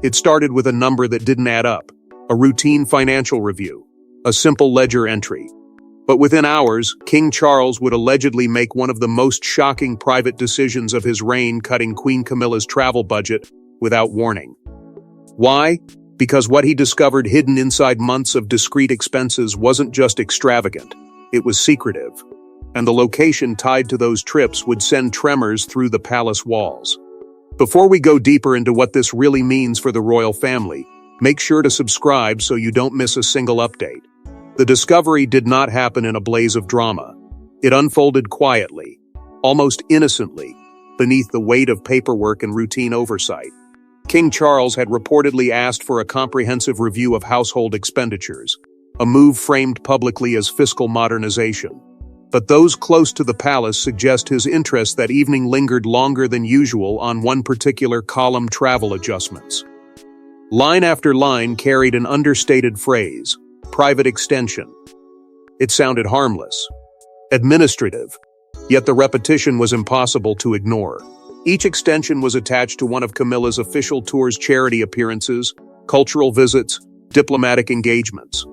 It started with a number that didn't add up, a routine financial review, a simple ledger entry. But within hours, King Charles would allegedly make one of the most shocking private decisions of his reign, cutting Queen Camilla's travel budget without warning. Why? Because what he discovered hidden inside months of discreet expenses wasn't just extravagant, it was secretive. And the location tied to those trips would send tremors through the palace walls. Before we go deeper into what this really means for the royal family, make sure to subscribe so you don't miss a single update. The discovery did not happen in a blaze of drama. It unfolded quietly, almost innocently, beneath the weight of paperwork and routine oversight. King Charles had reportedly asked for a comprehensive review of household expenditures, a move framed publicly as fiscal modernization. But those close to the palace suggest his interest that evening lingered longer than usual on one particular column: travel adjustments. Line after line carried an understated phrase: private extension. It sounded harmless, administrative, yet the repetition was impossible to ignore. Each extension was attached to one of Camilla's official tours: charity appearances, cultural visits, diplomatic engagements.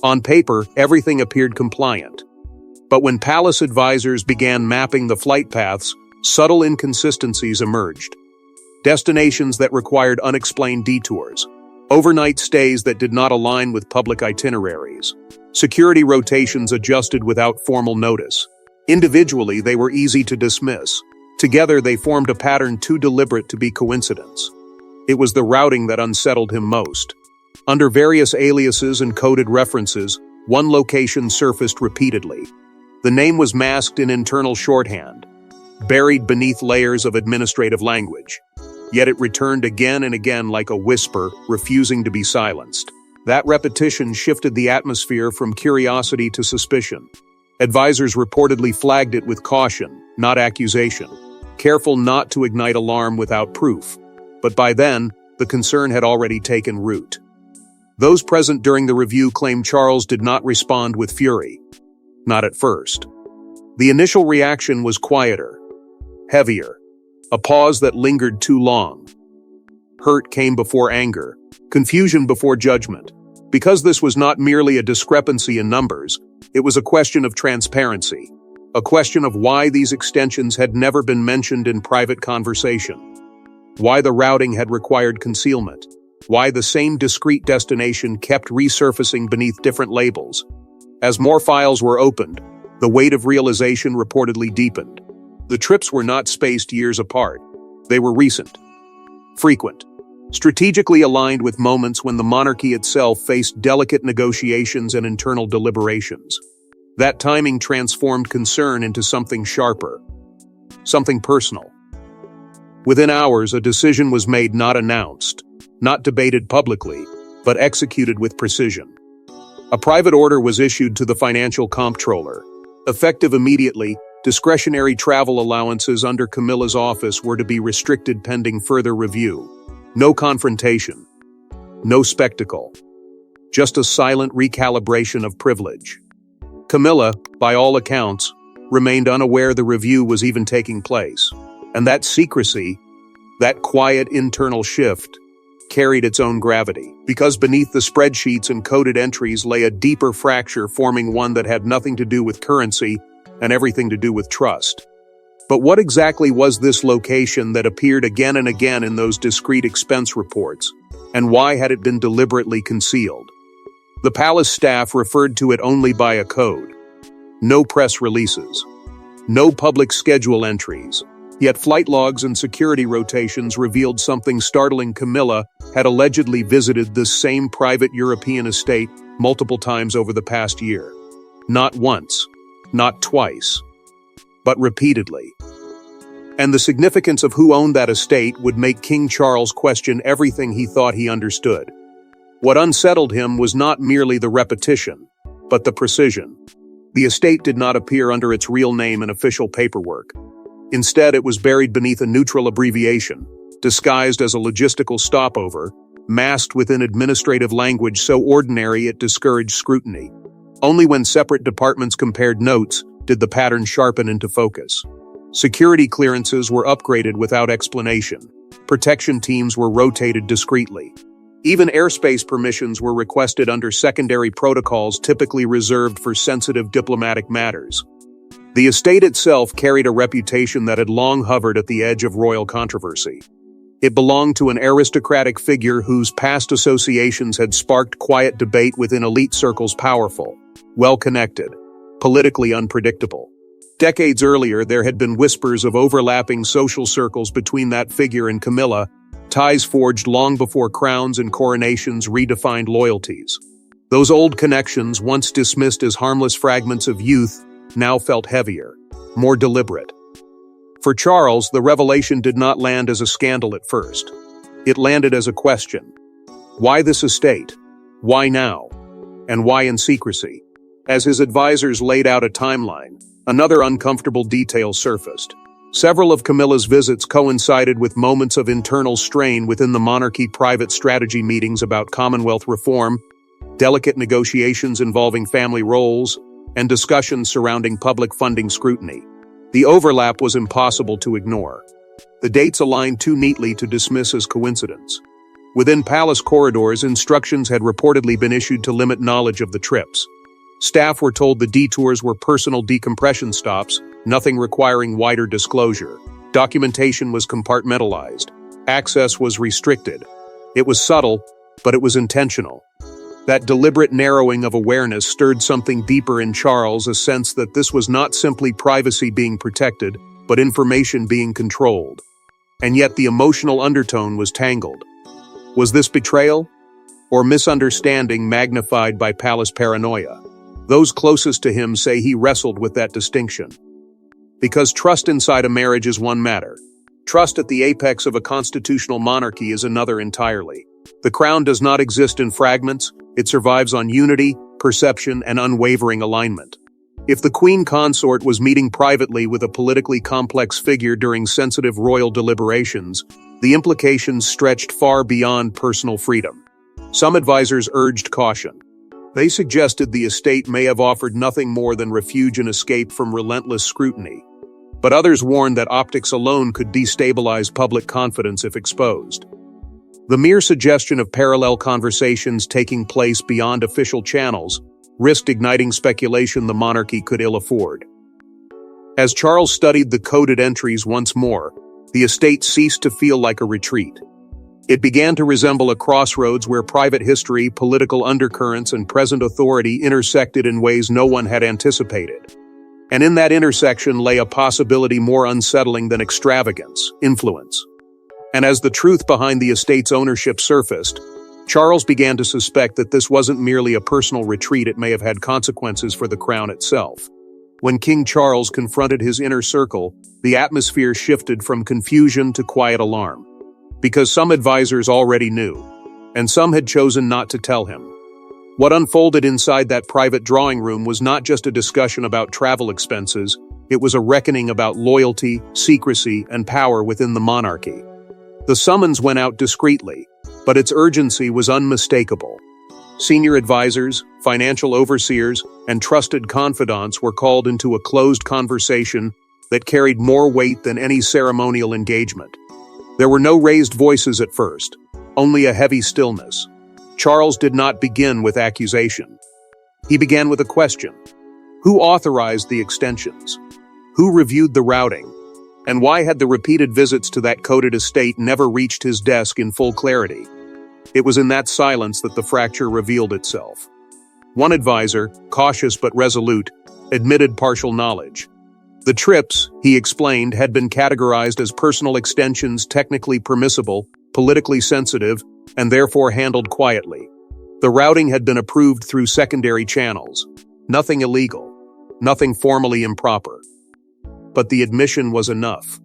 On paper, everything appeared compliant. But when palace advisors began mapping the flight paths, subtle inconsistencies emerged. Destinations that required unexplained detours, overnight stays that did not align with public itineraries, security rotations adjusted without formal notice. Individually, they were easy to dismiss. Together, they formed a pattern too deliberate to be coincidence. It was the routing that unsettled him most. Under various aliases and coded references, one location surfaced repeatedly. The name was masked in internal shorthand, buried beneath layers of administrative language. Yet it returned again and again like a whisper, refusing to be silenced. That repetition shifted the atmosphere from curiosity to suspicion. Advisors reportedly flagged it with caution, not accusation, careful not to ignite alarm without proof. But by then, the concern had already taken root. Those present during the review claimed Charles did not respond with fury. Not at first. The initial reaction was quieter, heavier, a pause that lingered too long. Hurt came before anger, confusion before judgment. Because this was not merely a discrepancy in numbers, it was a question of transparency, a question of why these extensions had never been mentioned in private conversation, why the routing had required concealment, why the same discrete destination kept resurfacing beneath different labels. As more files were opened, the weight of realization reportedly deepened. The trips were not spaced years apart. They were recent, frequent, strategically aligned with moments when the monarchy itself faced delicate negotiations and internal deliberations. That timing transformed concern into something sharper, something personal. Within hours, a decision was made, not announced, not debated publicly, but executed with precision. A private order was issued to the financial comptroller. Effective immediately, discretionary travel allowances under Camilla's office were to be restricted pending further review. No confrontation, no spectacle, just a silent recalibration of privilege. Camilla, by all accounts, remained unaware the review was even taking place. And that secrecy, that quiet internal shift, carried its own gravity, because beneath the spreadsheets and coded entries lay a deeper fracture, forming one that had nothing to do with currency and everything to do with trust. But what exactly was this location that appeared again and again in those discrete expense reports, and why had it been deliberately concealed? The palace staff referred to it only by a code. No press releases, no public schedule entries. Yet flight logs and security rotations revealed something startling. Camilla had allegedly visited this same private European estate multiple times over the past year. Not once, not twice, but repeatedly. And the significance of who owned that estate would make King Charles question everything he thought he understood. What unsettled him was not merely the repetition, but the precision. The estate did not appear under its real name in official paperwork. Instead, it was buried beneath a neutral abbreviation, disguised as a logistical stopover, masked within administrative language so ordinary it discouraged scrutiny. Only when separate departments compared notes did the pattern sharpen into focus. Security clearances were upgraded without explanation. Protection teams were rotated discreetly. Even airspace permissions were requested under secondary protocols typically reserved for sensitive diplomatic matters. The estate itself carried a reputation that had long hovered at the edge of royal controversy. It belonged to an aristocratic figure whose past associations had sparked quiet debate within elite circles, powerful, well-connected, politically unpredictable. Decades earlier, there had been whispers of overlapping social circles between that figure and Camilla, ties forged long before crowns and coronations redefined loyalties. Those old connections, once dismissed as harmless fragments of youth, now felt heavier, more deliberate. For Charles, the revelation did not land as a scandal at first. It landed as a question. Why this estate? Why now? And why in secrecy? As his advisors laid out a timeline, another uncomfortable detail surfaced. Several of Camilla's visits coincided with moments of internal strain within the monarchy, private strategy meetings about Commonwealth reform, delicate negotiations involving family roles, and discussions surrounding public funding scrutiny. The overlap was impossible to ignore. The dates aligned too neatly to dismiss as coincidence. Within palace corridors, instructions had reportedly been issued to limit knowledge of the trips. Staff were told the detours were personal decompression stops, nothing requiring wider disclosure. Documentation was compartmentalized. Access was restricted. It was subtle, but it was intentional. That deliberate narrowing of awareness stirred something deeper in Charles, a sense that this was not simply privacy being protected, but information being controlled. And yet the emotional undertone was tangled. Was this betrayal? Or misunderstanding magnified by palace paranoia? Those closest to him say he wrestled with that distinction. Because trust inside a marriage is one matter. Trust at the apex of a constitutional monarchy is another entirely. The crown does not exist in fragments, it survives on unity, perception, and unwavering alignment. If the Queen Consort was meeting privately with a politically complex figure during sensitive royal deliberations, the implications stretched far beyond personal freedom. Some advisors urged caution. They suggested the estate may have offered nothing more than refuge and escape from relentless scrutiny. But others warned that optics alone could destabilize public confidence if exposed. The mere suggestion of parallel conversations taking place beyond official channels risked igniting speculation the monarchy could ill afford. As Charles studied the coded entries once more, the estate ceased to feel like a retreat. It began to resemble a crossroads where private history, political undercurrents, and present authority intersected in ways no one had anticipated. And in that intersection lay a possibility more unsettling than extravagance, influence. And as the truth behind the estate's ownership surfaced, Charles began to suspect that this wasn't merely a personal retreat, it may have had consequences for the crown itself. When King Charles confronted his inner circle, the atmosphere shifted from confusion to quiet alarm. Because some advisors already knew, and some had chosen not to tell him. What unfolded inside that private drawing room was not just a discussion about travel expenses, it was a reckoning about loyalty, secrecy, and power within the monarchy. The summons went out discreetly, but its urgency was unmistakable. Senior advisors, financial overseers, and trusted confidants were called into a closed conversation that carried more weight than any ceremonial engagement. There were no raised voices at first, only a heavy stillness. Charles did not begin with accusation. He began with a question. Who authorized the extensions? Who reviewed the routing? And why had the repeated visits to that coded estate never reached his desk in full clarity? It was in that silence that the fracture revealed itself. One advisor, cautious but resolute, admitted partial knowledge. The trips, he explained, had been categorized as personal extensions, technically permissible, politically sensitive, and therefore handled quietly. The routing had been approved through secondary channels. Nothing illegal. Nothing formally improper. But the admission was enough.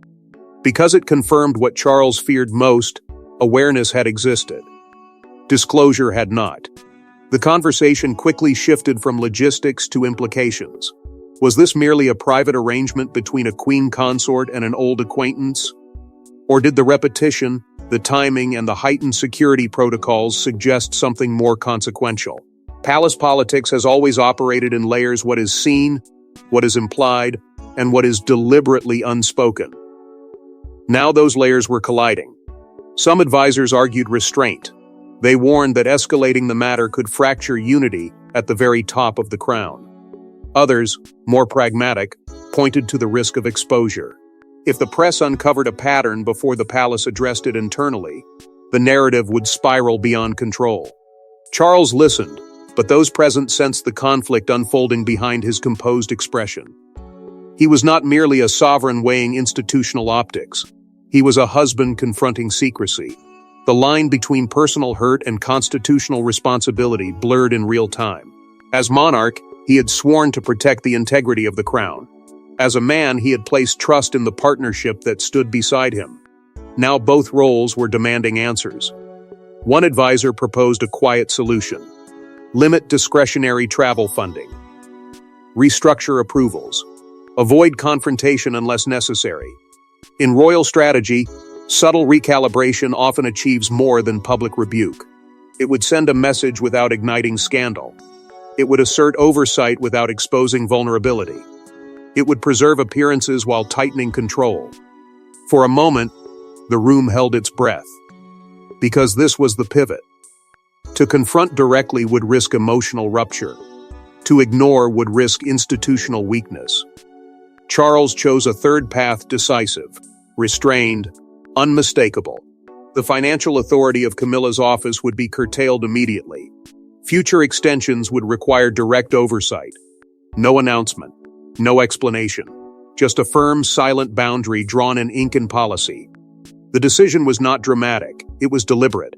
Because it confirmed what Charles feared most, awareness had existed. Disclosure had not. The conversation quickly shifted from logistics to implications. Was this merely a private arrangement between a queen consort and an old acquaintance? Or did the repetition, the timing, and the heightened security protocols suggest something more consequential? Palace politics has always operated in layers: what is seen, what is implied, and what is deliberately unspoken. Now those layers were colliding. Some advisors argued restraint. They warned that escalating the matter could fracture unity at the very top of the crown. Others, more pragmatic, pointed to the risk of exposure. If the press uncovered a pattern before the palace addressed it internally, the narrative would spiral beyond control. Charles listened, but those present sensed the conflict unfolding behind his composed expression. He was not merely a sovereign weighing institutional optics. He was a husband confronting secrecy. The line between personal hurt and constitutional responsibility blurred in real time. As monarch, he had sworn to protect the integrity of the crown. As a man, he had placed trust in the partnership that stood beside him. Now both roles were demanding answers. One advisor proposed a quiet solution. Limit discretionary travel funding. Restructure approvals. Avoid confrontation unless necessary. In royal strategy, subtle recalibration often achieves more than public rebuke. It would send a message without igniting scandal. It would assert oversight without exposing vulnerability. It would preserve appearances while tightening control. For a moment, the room held its breath. Because this was the pivot. To confront directly would risk emotional rupture. To ignore would risk institutional weakness. Charles chose a third path: decisive, restrained, unmistakable. The financial authority of Camilla's office would be curtailed immediately. Future extensions would require direct oversight. No announcement, no explanation. Just a firm, silent boundary drawn in ink and policy. The decision was not dramatic, it was deliberate.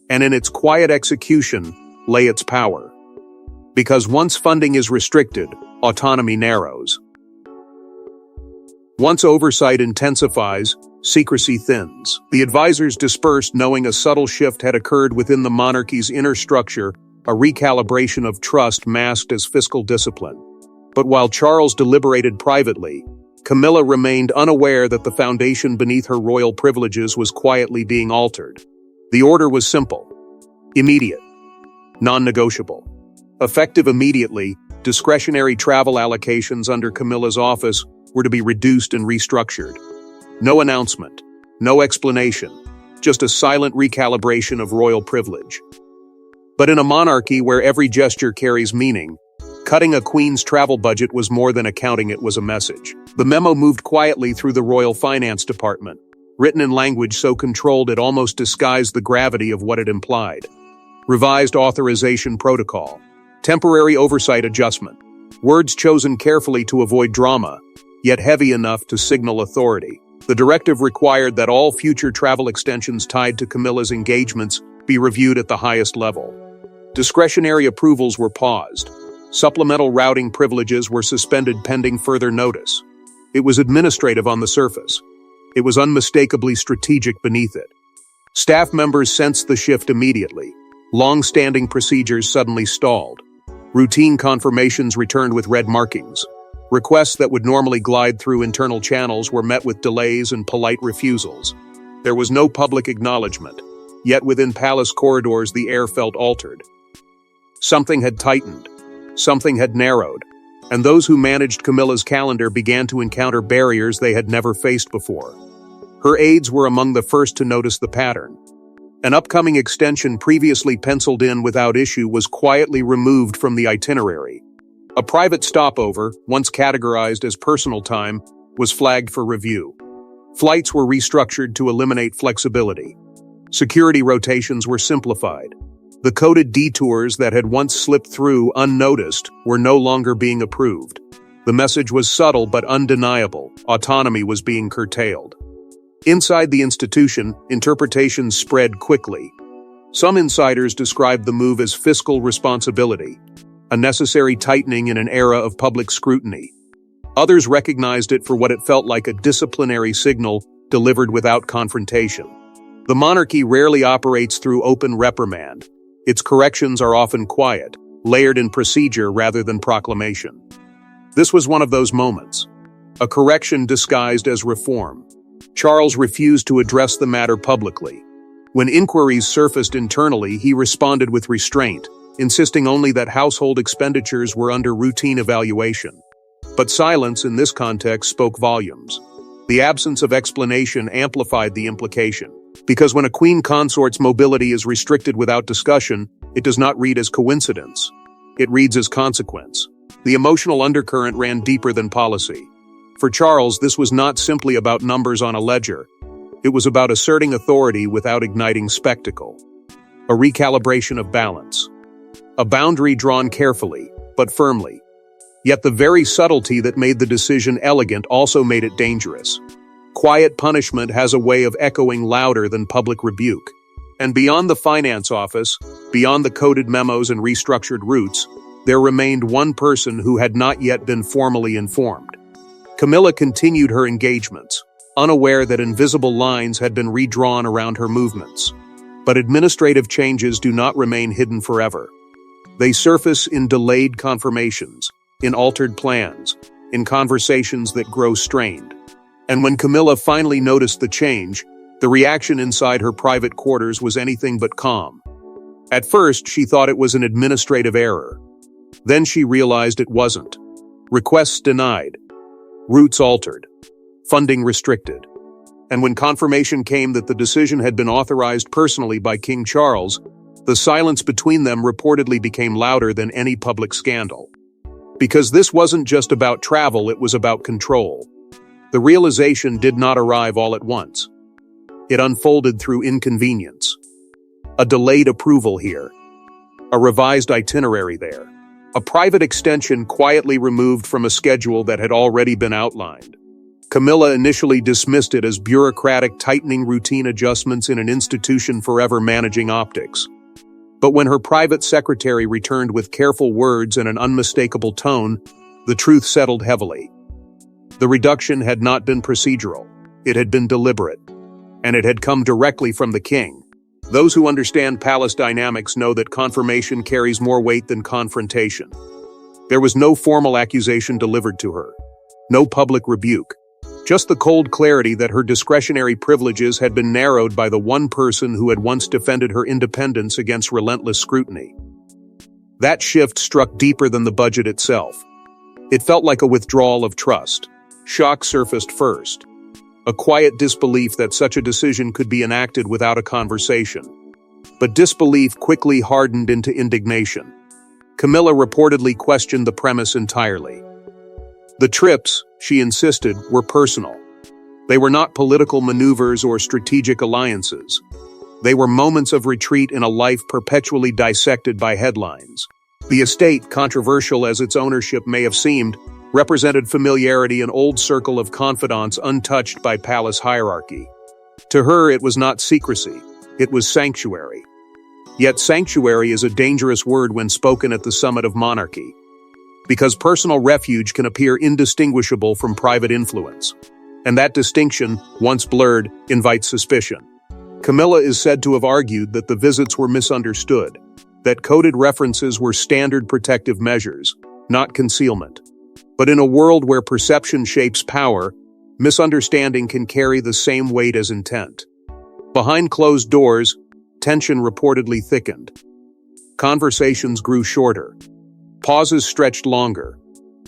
And in its quiet execution lay its power. Because once funding is restricted, autonomy narrows. Once oversight intensifies, secrecy thins. The advisors dispersed, knowing a subtle shift had occurred within the monarchy's inner structure, a recalibration of trust masked as fiscal discipline. But while Charles deliberated privately, Camilla remained unaware that the foundation beneath her royal privileges was quietly being altered. The order was simple, immediate, non-negotiable. Effective immediately, discretionary travel allocations under Camilla's office were to be reduced and restructured. No announcement, no explanation, just a silent recalibration of royal privilege. But in a monarchy where every gesture carries meaning, cutting a queen's travel budget was more than accounting, it was a message. The memo moved quietly through the royal finance department, written in language so controlled it almost disguised the gravity of what it implied. Revised authorization protocol. Temporary oversight adjustment. Words chosen carefully to avoid drama, yet heavy enough to signal authority. The directive required that all future travel extensions tied to Camilla's engagements be reviewed at the highest level. Discretionary approvals were paused. Supplemental routing privileges were suspended pending further notice. It was administrative on the surface. It was unmistakably strategic beneath it. Staff members sensed the shift immediately. Long-standing procedures suddenly stalled. Routine confirmations returned with red markings. Requests that would normally glide through internal channels were met with delays and polite refusals. There was no public acknowledgement, yet within palace corridors the air felt altered. Something had tightened, something had narrowed, and those who managed Camilla's calendar began to encounter barriers they had never faced before. Her aides were among the first to notice the pattern. An upcoming extension previously penciled in without issue was quietly removed from the itinerary. A private stopover, once categorized as personal time, was flagged for review. Flights were restructured to eliminate flexibility. Security rotations were simplified. The coded detours that had once slipped through unnoticed were no longer being approved. The message was subtle but undeniable: autonomy was being curtailed. Inside the institution, interpretations spread quickly. Some insiders described the move as fiscal responsibility, a necessary tightening in an era of public scrutiny. Others recognized it for what it felt like: a disciplinary signal delivered without confrontation. The monarchy rarely operates through open reprimand. Its corrections are often quiet, layered in procedure rather than proclamation. This was one of those moments. A correction disguised as reform. Charles refused to address the matter publicly. When inquiries surfaced internally, he responded with restraint, insisting only that household expenditures were under routine evaluation. But silence in this context spoke volumes. The absence of explanation amplified the implication. Because when a queen consort's mobility is restricted without discussion, it does not read as coincidence. It reads as consequence. The emotional undercurrent ran deeper than policy. For Charles, this was not simply about numbers on a ledger. It was about asserting authority without igniting spectacle. A recalibration of balance. A boundary drawn carefully, but firmly. Yet the very subtlety that made the decision elegant also made it dangerous. Quiet punishment has a way of echoing louder than public rebuke. And beyond the finance office, beyond the coded memos and restructured routes, there remained one person who had not yet been formally informed. Camilla continued her engagements, unaware that invisible lines had been redrawn around her movements. But administrative changes do not remain hidden forever. They surface in delayed confirmations, in altered plans, in conversations that grow strained. And when Camilla finally noticed the change, the reaction inside her private quarters was anything but calm. At first, she thought it was an administrative error. Then she realized it wasn't. Requests denied. Routes altered. Funding restricted. And when confirmation came that the decision had been authorized personally by King Charles, the silence between them reportedly became louder than any public scandal. Because this wasn't just about travel, it was about control. The realization did not arrive all at once. It unfolded through inconvenience. A delayed approval here. A revised itinerary there. A private extension quietly removed from a schedule that had already been outlined. Camilla initially dismissed it as bureaucratic, tightening routine adjustments in an institution forever managing optics. But when her private secretary returned with careful words and an unmistakable tone, the truth settled heavily. The reduction had not been procedural. It had been deliberate. And it had come directly from the king. Those who understand palace dynamics know that confirmation carries more weight than confrontation. There was no formal accusation delivered to her. No public rebuke. Just the cold clarity that her discretionary privileges had been narrowed by the one person who had once defended her independence against relentless scrutiny. That shift struck deeper than the budget itself. It felt like a withdrawal of trust. Shock surfaced first. A quiet disbelief that such a decision could be enacted without a conversation. But disbelief quickly hardened into indignation. Camilla reportedly questioned the premise entirely. The trips, she insisted, were personal. They were not political maneuvers or strategic alliances. They were moments of retreat in a life perpetually dissected by headlines. The estate, controversial as its ownership may have seemed, represented familiarity, an old circle of confidants untouched by palace hierarchy. To her, it was not secrecy, it was sanctuary. Yet sanctuary is a dangerous word when spoken at the summit of monarchy. Because personal refuge can appear indistinguishable from private influence. And that distinction, once blurred, invites suspicion. Camilla is said to have argued that the visits were misunderstood, that coded references were standard protective measures, not concealment. But in a world where perception shapes power, misunderstanding can carry the same weight as intent. Behind closed doors, tension reportedly thickened. Conversations grew shorter. Pauses stretched longer.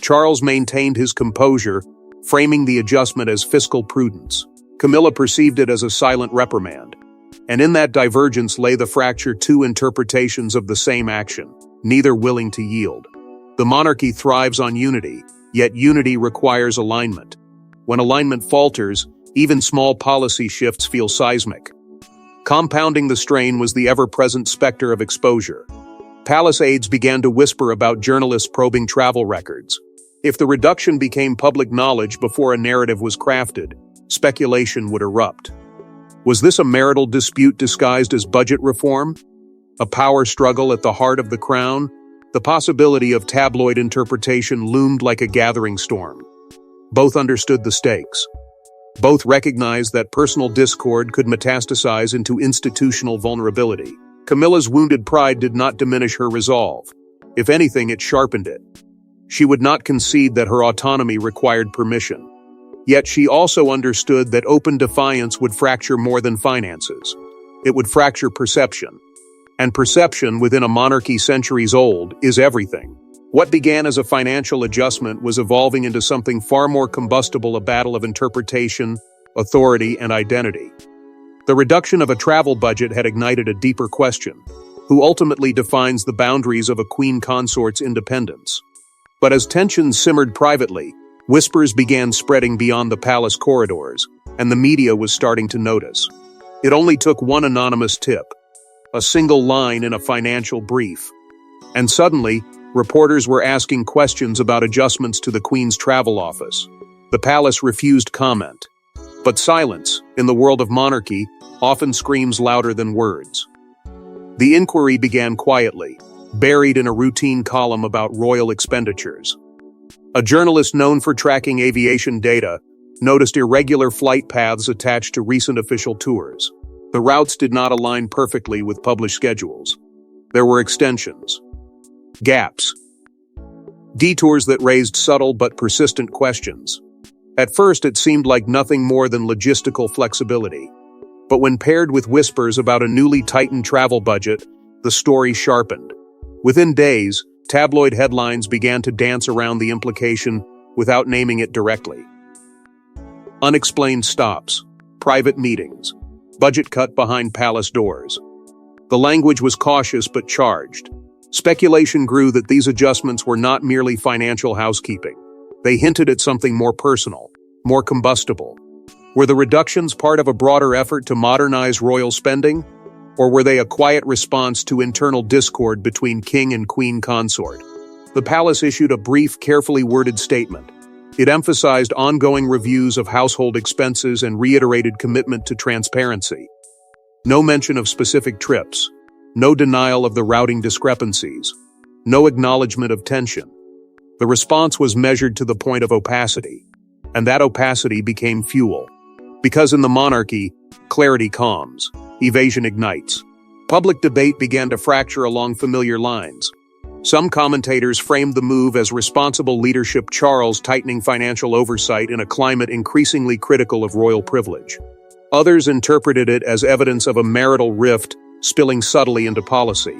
Charles maintained his composure, framing the adjustment as fiscal prudence. Camilla perceived it as a silent reprimand. And in that divergence lay the fracture, two interpretations of the same action, neither willing to yield. The monarchy thrives on unity, yet unity requires alignment. When alignment falters, even small policy shifts feel seismic. Compounding the strain was the ever-present specter of exposure. Palace aides began to whisper about journalists probing travel records. If the reduction became public knowledge before a narrative was crafted, speculation would erupt. Was this a marital dispute disguised as budget reform? A power struggle at the heart of the crown? The possibility of tabloid interpretation loomed like a gathering storm. Both understood the stakes. Both recognized that personal discord could metastasize into institutional vulnerability. Camilla's wounded pride did not diminish her resolve. If anything, it sharpened it. She would not concede that her autonomy required permission. Yet she also understood that open defiance would fracture more than finances. It would fracture perception. And perception, within a monarchy centuries old, is everything. What began as a financial adjustment was evolving into something far more combustible, a battle of interpretation, authority, and identity. The reduction of a travel budget had ignited a deeper question: who ultimately defines the boundaries of a queen consort's independence? But as tensions simmered privately, whispers began spreading beyond the palace corridors, and the media was starting to notice. It only took one anonymous tip, a single line in a financial brief. And suddenly, reporters were asking questions about adjustments to the Queen's travel office. The palace refused comment. But silence, in the world of monarchy, often screams louder than words. The inquiry began quietly, buried in a routine column about royal expenditures. A journalist known for tracking aviation data noticed irregular flight paths attached to recent official tours. The routes did not align perfectly with published schedules. There were extensions, gaps, detours that raised subtle but persistent questions. At first, it seemed like nothing more than logistical flexibility. But when paired with whispers about a newly tightened travel budget, the story sharpened. Within days, tabloid headlines began to dance around the implication without naming it directly. Unexplained stops, private meetings, budget cut behind palace doors. The language was cautious but charged. Speculation grew that these adjustments were not merely financial housekeeping. They hinted at something more personal, more combustible. Were the reductions part of a broader effort to modernize royal spending? Or were they a quiet response to internal discord between king and queen consort? The palace issued a brief, carefully worded statement. It emphasized ongoing reviews of household expenses and reiterated commitment to transparency. No mention of specific trips, no denial of the routing discrepancies, no acknowledgement of tension. The response was measured to the point of opacity, and that opacity became fuel. Because in the monarchy, clarity calms, evasion ignites. Public debate began to fracture along familiar lines. Some commentators framed the move as responsible leadership, Charles tightening financial oversight in a climate increasingly critical of royal privilege. Others interpreted it as evidence of a marital rift spilling subtly into policy.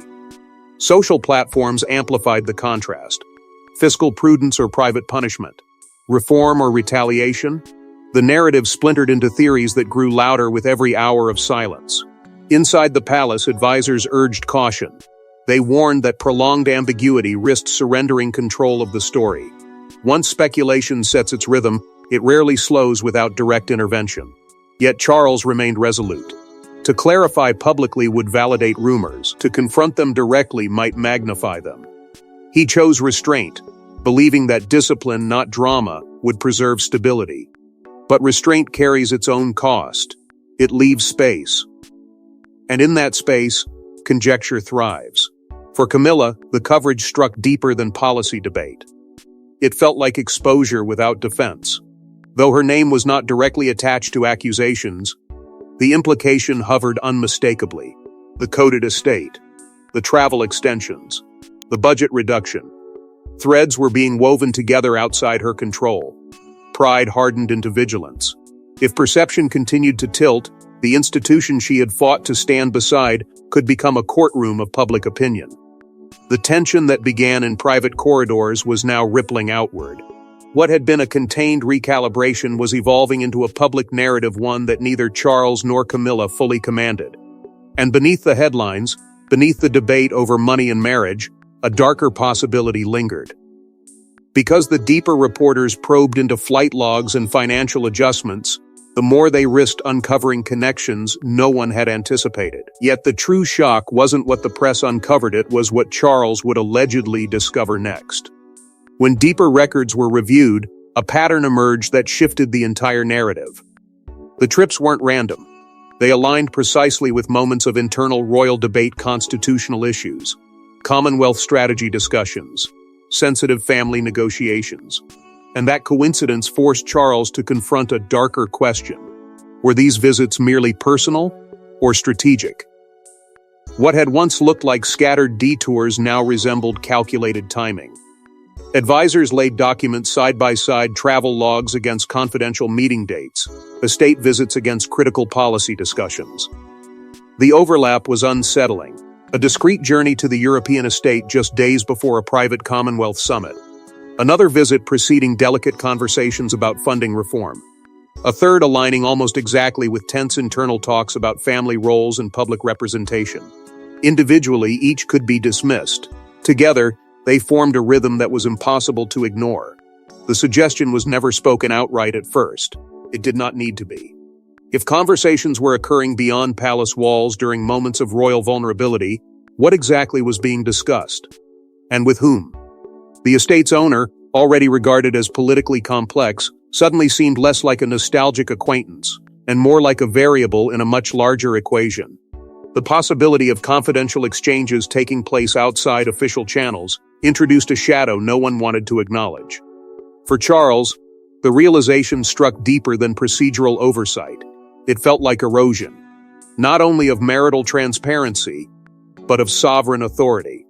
Social platforms amplified the contrast. Fiscal prudence or private punishment? Reform or retaliation? The narrative splintered into theories that grew louder with every hour of silence. Inside the palace, advisors urged caution. They warned that prolonged ambiguity risked surrendering control of the story. Once speculation sets its rhythm, it rarely slows without direct intervention. Yet Charles remained resolute. To clarify publicly would validate rumors. To confront them directly might magnify them. He chose restraint, believing that discipline, not drama, would preserve stability. But restraint carries its own cost. It leaves space. And in that space, conjecture thrives. For Camilla, the coverage struck deeper than policy debate. It felt like exposure without defense. Though her name was not directly attached to accusations, the implication hovered unmistakably. The coded estate, the travel extensions, the budget reduction. Threads were being woven together outside her control. Pride hardened into vigilance. If perception continued to tilt, the institution she had fought to stand beside could become a courtroom of public opinion. The tension that began in private corridors was now rippling outward. What had been a contained recalibration was evolving into a public narrative, one that neither Charles nor Camilla fully commanded. And beneath the headlines, beneath the debate over money and marriage, a darker possibility lingered. Because the deeper reporters probed into flight logs and financial adjustments, the more they risked uncovering connections no one had anticipated. Yet the true shock wasn't what the press uncovered, it was what Charles would allegedly discover next. When deeper records were reviewed, a pattern emerged that shifted the entire narrative. The trips weren't random. They aligned precisely with moments of internal royal debate, constitutional issues, Commonwealth strategy discussions, sensitive family negotiations. And that coincidence forced Charles to confront a darker question. Were these visits merely personal or strategic? What had once looked like scattered detours now resembled calculated timing. Advisors laid documents side by side, travel logs against confidential meeting dates, estate visits against critical policy discussions. The overlap was unsettling. A discreet journey to the European estate just days before a private Commonwealth summit. Another visit preceding delicate conversations about funding reform. A third aligning almost exactly with tense internal talks about family roles and public representation. Individually, each could be dismissed. Together, they formed a rhythm that was impossible to ignore. The suggestion was never spoken outright at first. It did not need to be. If conversations were occurring beyond palace walls during moments of royal vulnerability, what exactly was being discussed? And with whom? The estate's owner, already regarded as politically complex, suddenly seemed less like a nostalgic acquaintance, and more like a variable in a much larger equation. The possibility of confidential exchanges taking place outside official channels introduced a shadow no one wanted to acknowledge. For Charles, the realization struck deeper than procedural oversight. It felt like erosion, not only of marital transparency, but of sovereign authority.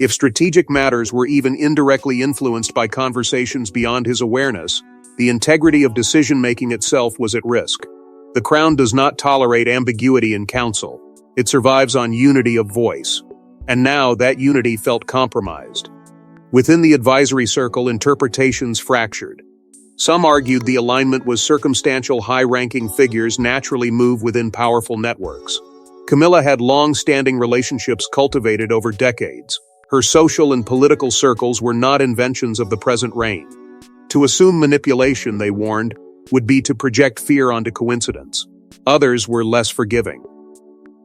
If strategic matters were even indirectly influenced by conversations beyond his awareness, the integrity of decision-making itself was at risk. The crown does not tolerate ambiguity in counsel. It survives on unity of voice. And now that unity felt compromised. Within the advisory circle, interpretations fractured. Some argued the alignment was circumstantial. High-ranking figures naturally move within powerful networks. Camilla had long-standing relationships cultivated over decades. Her social and political circles were not inventions of the present reign. To assume manipulation, they warned, would be to project fear onto coincidence. Others were less forgiving.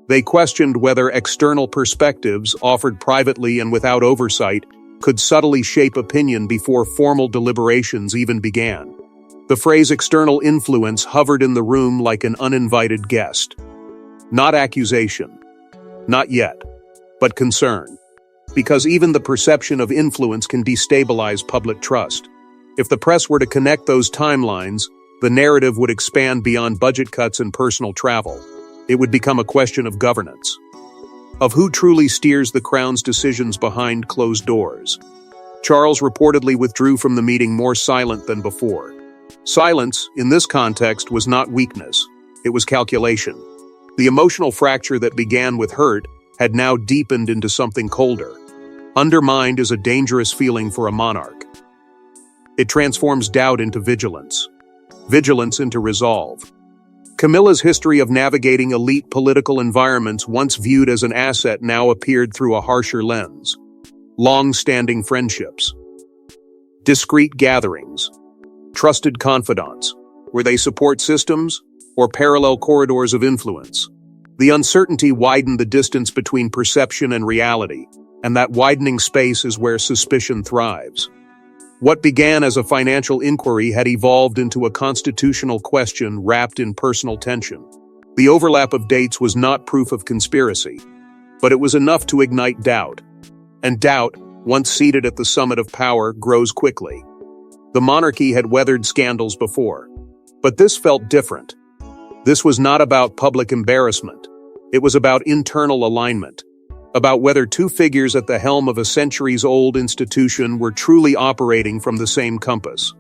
They questioned whether external perspectives, offered privately and without oversight, could subtly shape opinion before formal deliberations even began. The phrase external influence hovered in the room like an uninvited guest. Not accusation. Not yet. But concern. Because even the perception of influence can destabilize public trust. If the press were to connect those timelines, the narrative would expand beyond budget cuts and personal travel. It would become a question of governance. Of who truly steers the crown's decisions behind closed doors. Charles reportedly withdrew from the meeting more silent than before. Silence, in this context, was not weakness. It was calculation. The emotional fracture that began with hurt had now deepened into something colder. Undermined is a dangerous feeling for a monarch. It transforms doubt into vigilance. Vigilance into resolve. Camilla's history of navigating elite political environments, once viewed as an asset, now appeared through a harsher lens. Long-standing friendships. Discreet gatherings. Trusted confidants. Were they support systems or parallel corridors of influence? The uncertainty widened the distance between perception and reality, and that widening space is where suspicion thrives. What began as a financial inquiry had evolved into a constitutional question wrapped in personal tension. The overlap of dates was not proof of conspiracy, but it was enough to ignite doubt. And doubt, once seated at the summit of power, grows quickly. The monarchy had weathered scandals before, but this felt different. This was not about public embarrassment. It was about internal alignment. About whether two figures at the helm of a centuries-old institution were truly operating from the same compass.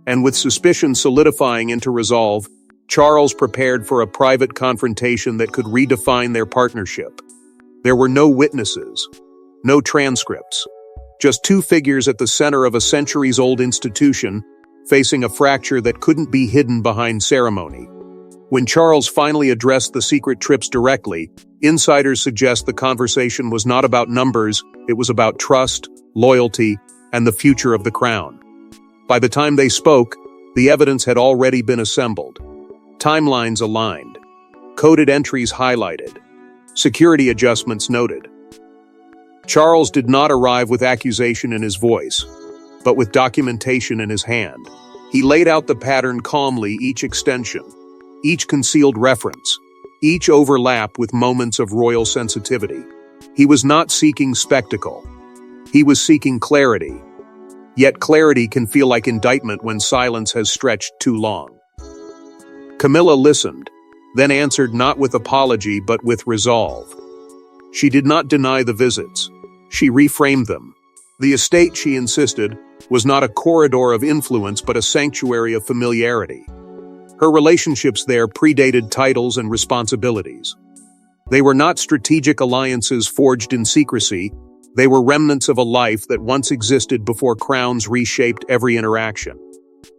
And with suspicion solidifying into resolve, Charles prepared for a private confrontation that could redefine their partnership. There were no witnesses, no transcripts, just two figures at the center of a centuries-old institution facing a fracture that couldn't be hidden behind ceremony. When Charles finally addressed the secret trips directly, insiders suggest the conversation was not about numbers, it was about trust, loyalty, and the future of the crown. By the time they spoke, the evidence had already been assembled. Timelines aligned. Coded entries highlighted. Security adjustments noted. Charles did not arrive with accusation in his voice, but with documentation in his hand. He laid out the pattern calmly, each extension, each concealed reference, each overlap with moments of royal sensitivity. He was not seeking spectacle. He was seeking clarity. Yet clarity can feel like indictment when silence has stretched too long. Camilla listened, then answered not with apology but with resolve. She did not deny the visits. She reframed them. The estate, she insisted, was not a corridor of influence but a sanctuary of familiarity. Her relationships there predated titles and responsibilities. They were not strategic alliances forged in secrecy. They were remnants of a life that once existed before crowns reshaped every interaction.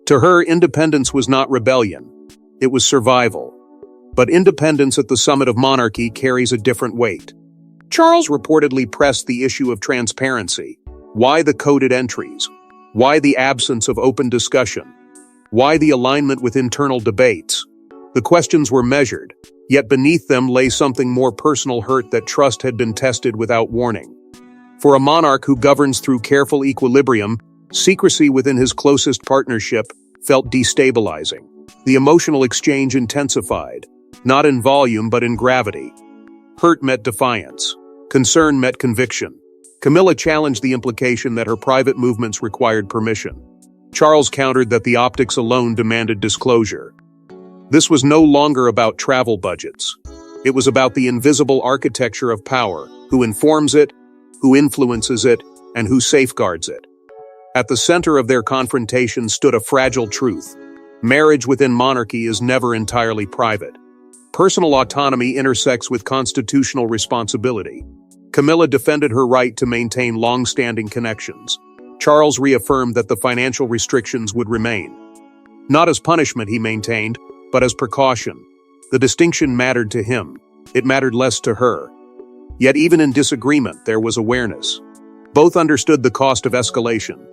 To her, independence was not rebellion. It was survival. But independence at the summit of monarchy carries a different weight. Charles reportedly pressed the issue of transparency. Why the coded entries? Why the absence of open discussion? Why the alignment with internal debates? The questions were measured, yet beneath them lay something more personal: hurt that trust had been tested without warning. For a monarch who governs through careful equilibrium, secrecy within his closest partnership felt destabilizing. The emotional exchange intensified, not in volume but in gravity. Hurt met defiance. Concern met conviction. Camilla challenged the implication that her private movements required permission. Charles countered that the optics alone demanded disclosure. This was no longer about travel budgets. It was about the invisible architecture of power: who informs it, who influences it, and who safeguards it. At the center of their confrontation stood a fragile truth. Marriage within monarchy is never entirely private. Personal autonomy intersects with constitutional responsibility. Camilla defended her right to maintain long-standing connections. Charles reaffirmed that the financial restrictions would remain. Not as punishment, he maintained, but as precaution. The distinction mattered to him. It mattered less to her. Yet even in disagreement, there was awareness. Both understood the cost of escalation.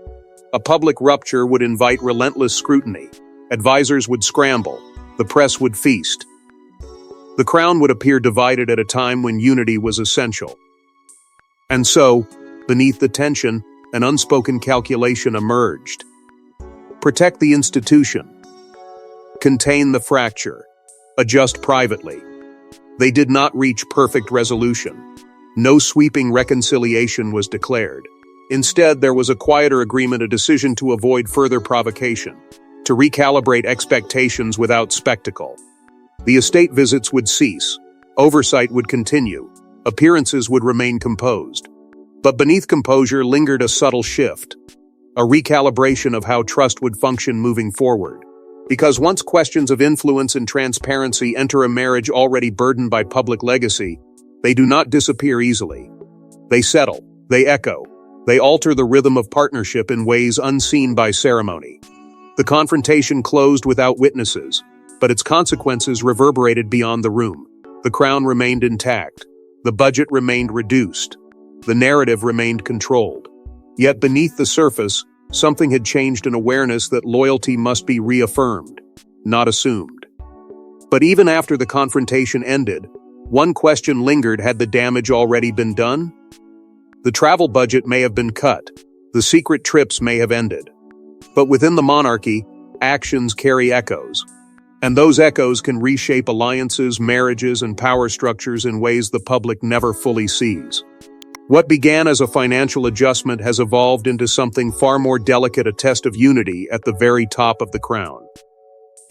A public rupture would invite relentless scrutiny. Advisors would scramble. The press would feast. The crown would appear divided at a time when unity was essential. And so, beneath the tension, an unspoken calculation emerged. Protect the institution. Contain the fracture. Adjust privately. They did not reach perfect resolution. No sweeping reconciliation was declared. Instead, there was a quieter agreement, a decision to avoid further provocation, to recalibrate expectations without spectacle. The estate visits would cease. Oversight would continue. Appearances would remain composed. But beneath composure lingered a subtle shift, a recalibration of how trust would function moving forward. Because once questions of influence and transparency enter a marriage already burdened by public legacy, they do not disappear easily. They settle, they echo, they alter the rhythm of partnership in ways unseen by ceremony. The confrontation closed without witnesses, but its consequences reverberated beyond the room. The crown remained intact. The budget remained reduced. The narrative remained controlled. Yet beneath the surface, something had changed: an awareness that loyalty must be reaffirmed, not assumed. But even after the confrontation ended, one question lingered: had the damage already been done? The travel budget may have been cut. The secret trips may have ended. But within the monarchy, actions carry echoes. And those echoes can reshape alliances, marriages, and power structures in ways the public never fully sees. What began as a financial adjustment has evolved into something far more delicate: a test of unity at the very top of the crown.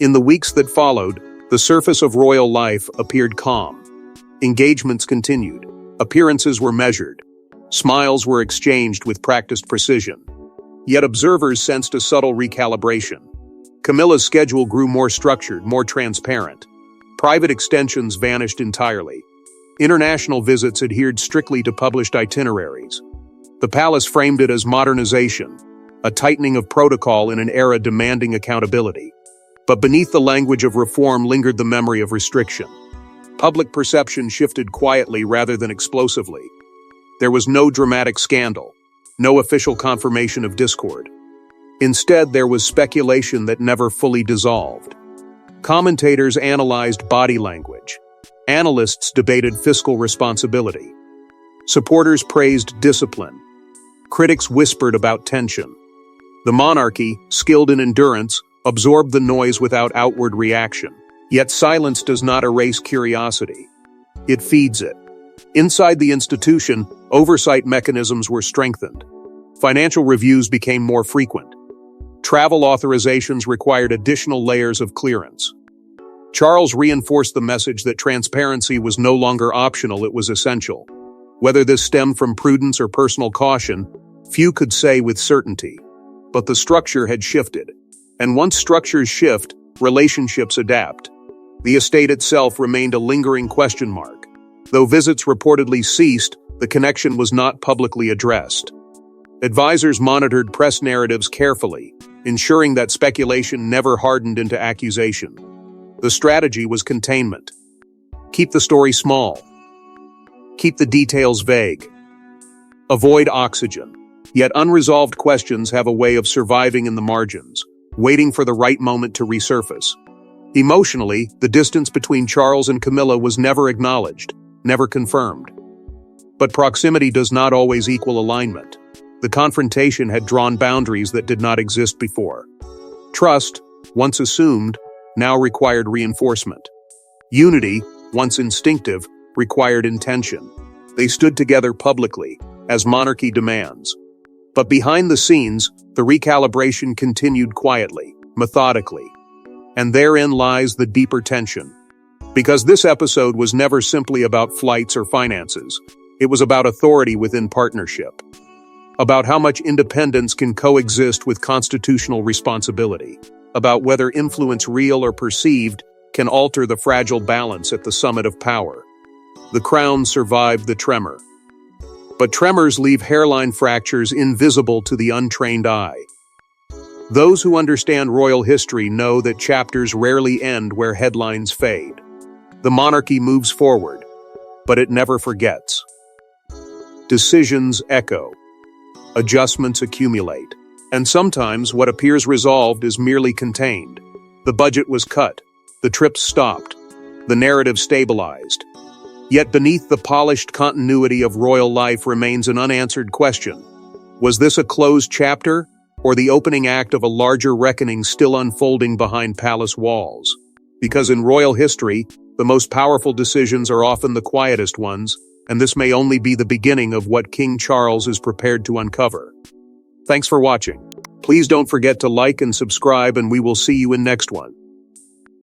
In the weeks that followed, the surface of royal life appeared calm. Engagements continued. Appearances were measured. Smiles were exchanged with practiced precision. Yet observers sensed a subtle recalibration. Camilla's schedule grew more structured, more transparent. Private extensions vanished entirely. International visits adhered strictly to published itineraries. The palace framed it as modernization, a tightening of protocol in an era demanding accountability. But beneath the language of reform lingered the memory of restriction. Public perception shifted quietly rather than explosively. There was no dramatic scandal, no official confirmation of discord. Instead, there was speculation that never fully dissolved. Commentators analyzed body language. Analysts debated fiscal responsibility. Supporters praised discipline. Critics whispered about tension. The monarchy, skilled in endurance, absorbed the noise without outward reaction. Yet silence does not erase curiosity. It feeds it. Inside the institution, oversight mechanisms were strengthened. Financial reviews became more frequent. Travel authorizations required additional layers of clearance. Charles reinforced the message that transparency was no longer optional, it was essential. Whether this stemmed from prudence or personal caution, few could say with certainty. But the structure had shifted. And once structures shift, relationships adapt. The estate itself remained a lingering question mark. Though visits reportedly ceased, the connection was not publicly addressed. Advisors monitored press narratives carefully, ensuring that speculation never hardened into accusation. The The strategy was containment. Keep the story small. Keep the details vague. Avoid oxygen. Yet unresolved questions have a way of surviving in the margins, waiting for the right moment to resurface. Emotionally, the distance between Charles and Camilla was never acknowledged, never confirmed. But proximity does not always equal alignment. The confrontation had drawn boundaries that did not exist before. Trust, once assumed, now required reinforcement. Unity, once instinctive, required intention. They stood together publicly, as monarchy demands. But behind the scenes, the recalibration continued quietly, methodically. And therein lies the deeper tension. Because this episode was never simply about flights or finances. It was about authority within partnership. About how much independence can coexist with constitutional responsibility. About whether influence, real or perceived, can alter the fragile balance at the summit of power. The crown survived the tremor. But tremors leave hairline fractures invisible to the untrained eye. Those who understand royal history know that chapters rarely end where headlines fade. The monarchy moves forward, but it never forgets. Decisions echo. Adjustments accumulate. And sometimes what appears resolved is merely contained. The budget was cut. The trips stopped. The narrative stabilized. Yet beneath the polished continuity of royal life remains an unanswered question. Was this a closed chapter, or the opening act of a larger reckoning still unfolding behind palace walls? Because in royal history, the most powerful decisions are often the quietest ones, and this may only be the beginning of what King Charles is prepared to uncover. Thanks for watching. Please don't forget to like and subscribe, and we will see you in next one.